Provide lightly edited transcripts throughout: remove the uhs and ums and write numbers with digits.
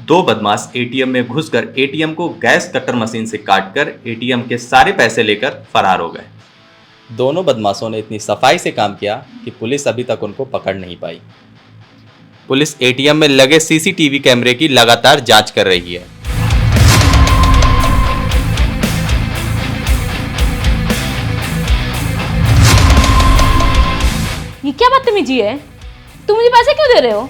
दो बदमाश एटीएम में घुसकर एटीएम को गैस कटर मशीन से काटकर एटीएम के सारे पैसे लेकर फरार हो गए। दोनों बदमाशों ने इतनी सफाई से काम किया कि पुलिस अभी तक उनको पकड़ नहीं पाई। पुलिस एटीएम में लगे सीसीटीवी कैमरे की लगातार जांच कर रही है। ये क्या बदतमीजी है? तुम मुझे पैसे क्यों दे रहे हो?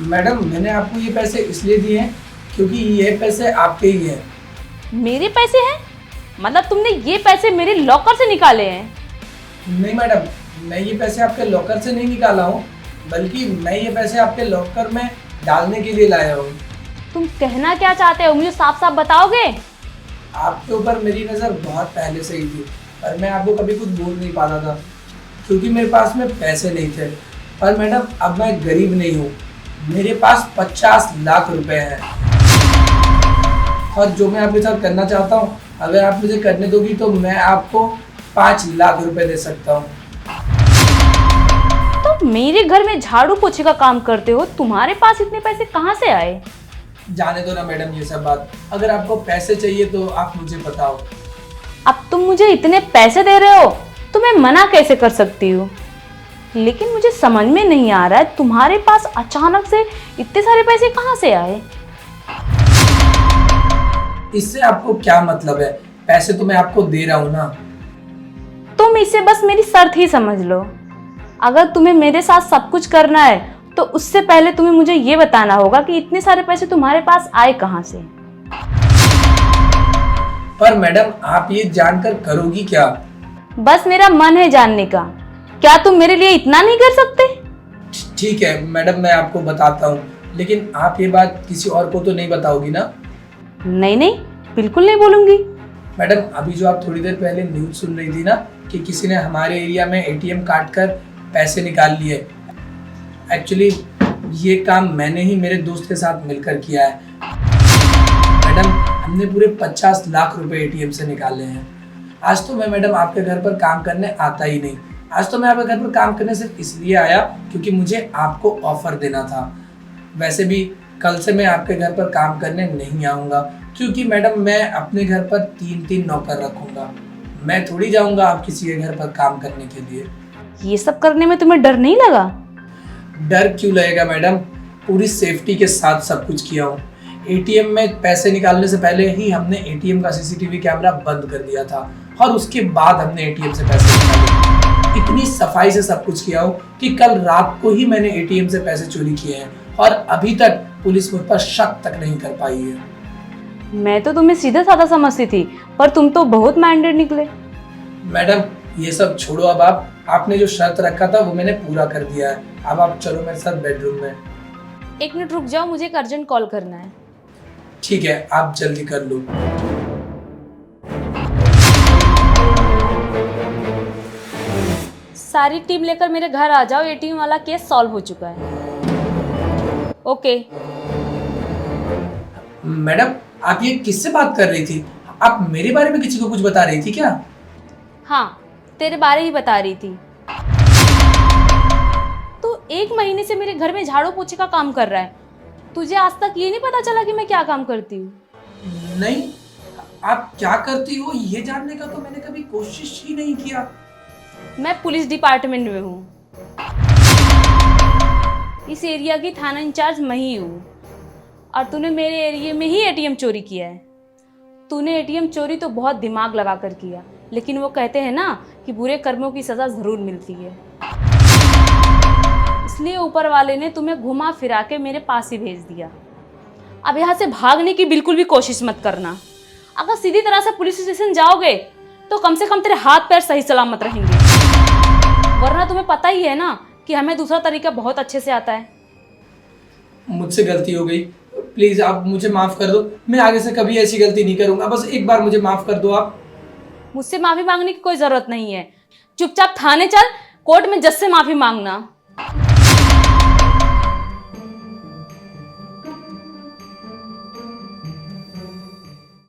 मैडम, मैंने आपको ये पैसे इसलिए दिए हैं क्योंकि ये पैसे आपके ही हैं। मेरे पैसे हैं? मतलब तुमने ये पैसे मेरे लॉकर से निकाले हैं? नहीं मैडम, मैं ये पैसे आपके लॉकर से नहीं निकाला हूँ, बल्कि मैं ये पैसे आपके लॉकर में डालने के लिए लाया हूँ। तुम कहना क्या चाहते हो, मुझे साफ साफ बताओगे? आपके ऊपर मेरी नज़र बहुत पहले से ही थी, पर मैं आपको कभी कुछ बोल नहीं पाता था क्योंकि मेरे पास में पैसे नहीं थे। पर मैडम, अब मैं गरीब नहीं हूँ, मेरे पास 50 लाख रुपए हैं और जो मैं आपके साथ करना चाहता हूँ, अगर आप मुझे करने दोगी तो मैं आपको 5 लाख रुपए दे सकता हूँ। तो मेरे घर में झाड़ू पोछे का काम करते हो, तुम्हारे पास इतने पैसे कहाँ से आए? जाने दो ना मैडम ये सब बात, अगर आपको पैसे चाहिए तो आप मुझे बताओ। अब तुम मुझे इतने पैसे दे रहे हो तो मैं मना कैसे कर सकती हूँ? लेकिन मुझे समझ में नहीं आ रहा है, तुम्हारे पास अचानक से इतने सारे पैसे कहाँ से आए? इससे आपको क्या मतलब है? पैसे तो मैं आपको दे रहा हूँ ना। तुम इसे बस मेरी शर्त ही समझ लो। अगर तुम्हें मेरे साथ सब कुछ करना है तो उससे पहले तुम्हें मुझे ये बताना होगा कि इतने सारे पैसे तुम्हारे पास आए कहाँ से। पर मैडम, आप ये जानकर करोगी क्या? बस मेरा मन है जानने का। क्या तुम मेरे लिए इतना नहीं कर सकते? ठीक है मैडम, मैं आपको बताता हूँ, लेकिन आप ये बात किसी और को तो नहीं बताओगी ना? नहीं नहीं, बिल्कुल नहीं बोलूंगी। मैडम, अभी जो आप थोड़ी देर पहले न्यूज़ सुन रही थी ना कि किसी ने हमारे एरिया में एटीएम काट कर पैसे निकाल लिए, एक्चुअली ये काम मैंने ही मेरे दोस्त के साथ मिलकर किया है। मैडम, हमने पूरे 50 लाख रुपए एटीएम से निकाले हैं। आज तो मैं मैडम आपके घर पर काम करने आता ही नहीं। आज तो मैं आपके घर पर काम करने सिर्फ इसलिए आया क्योंकि मुझे आपको ऑफर देना था। वैसे भी कल से मैं आपके घर पर काम करने नहीं आऊँगा क्योंकि मैडम मैं अपने घर पर 3-3 नौकर रखूँगा। मैं थोड़ी जाऊँगा आप किसी के घर पर काम करने के लिए। ये सब करने में तुम्हें डर नहीं लगा? डर क्यों लगेगा मैडम, पूरी सेफ्टी के साथ सब कुछ किया हूँ। एटीएम में पैसे निकालने से पहले ही हमने एटीएम का सीसीटीवी कैमरा बंद कर दिया था और उसके बाद हमने एटीएम से पैसे निकाले। इतनी सफाई से सब कुछ किया हूँ कि कल रात को ही मैंने एटीएम से पैसे चोरी किए हैं और अभी तक पुलिस मुझ पर शक तक नहीं कर पाई है। मैं तो तुम्हें सीधा साधा समझती थी, पर तुम तो बहुत माइंडेड निकले। मैडम, ये सब छोड़ो, अब आपने जो शर्त रखा था वो मैंने पूरा कर दिया है। अब आप चलो मेरे साथ बेडरूम में। 1 मिनट रुक जाओ, मुझे एक अर्जेंट कॉल करना है। ठीक है, आप जल्दी कर लो। सारी टीम लेकर मेरे घर आ जाओ, एटीएम वाला केस सॉल्व हो चुका है। ओके। मैडम, आप ये किससे बात कर रही थी? आप मेरे बारे में किसी को कुछ बता रही थी क्या? हाँ, तेरे बारे ही बता रही थी। तू 1 महीने से मेरे घर में झाड़ू पोछे का काम कर रहा है, तुझे आज तक ये नहीं पता चला कि मैं क्या काम करती हूँ? नहीं, आप क्या करती हो ये जानने का तो मैंने कभी कोशिश ही नहीं किया। मैं पुलिस डिपार्टमेंट में हूँ। इस एरिया की थाना इंचार्ज मैं ही हूँ और तूने मेरे एरिया में ही एटीएम चोरी किया है। तूने एटीएम चोरी तो बहुत दिमाग लगा कर किया, लेकिन वो कहते हैं ना कि बुरे कर्मों की सज़ा ज़रूर मिलती है। इसलिए ऊपर वाले ने तुम्हें घुमा फिरा के मेरे पास ही भेज दिया। अब यहाँ से भागने की बिल्कुल भी कोशिश मत करना। अगर सीधी तरह से पुलिस स्टेशन जाओगे तो कम से कम तेरे हाथ पैर सही सलामत रहेंगे, वरना तुम्हें पता ही है ना कि हमें दूसरा तरीका बहुत अच्छे से आता है। मुझसे गलती हो गई, प्लीज आप मुझे माफ कर दो। मैं आगे से कभी ऐसी गलती नहीं करूंगा, बस एक बार मुझे माफ कर दो आप। मुझसे माफी मांगने की कोई जरूरत नहीं है, चुपचाप थाने चल, कोर्ट में जज से माफी मांगना।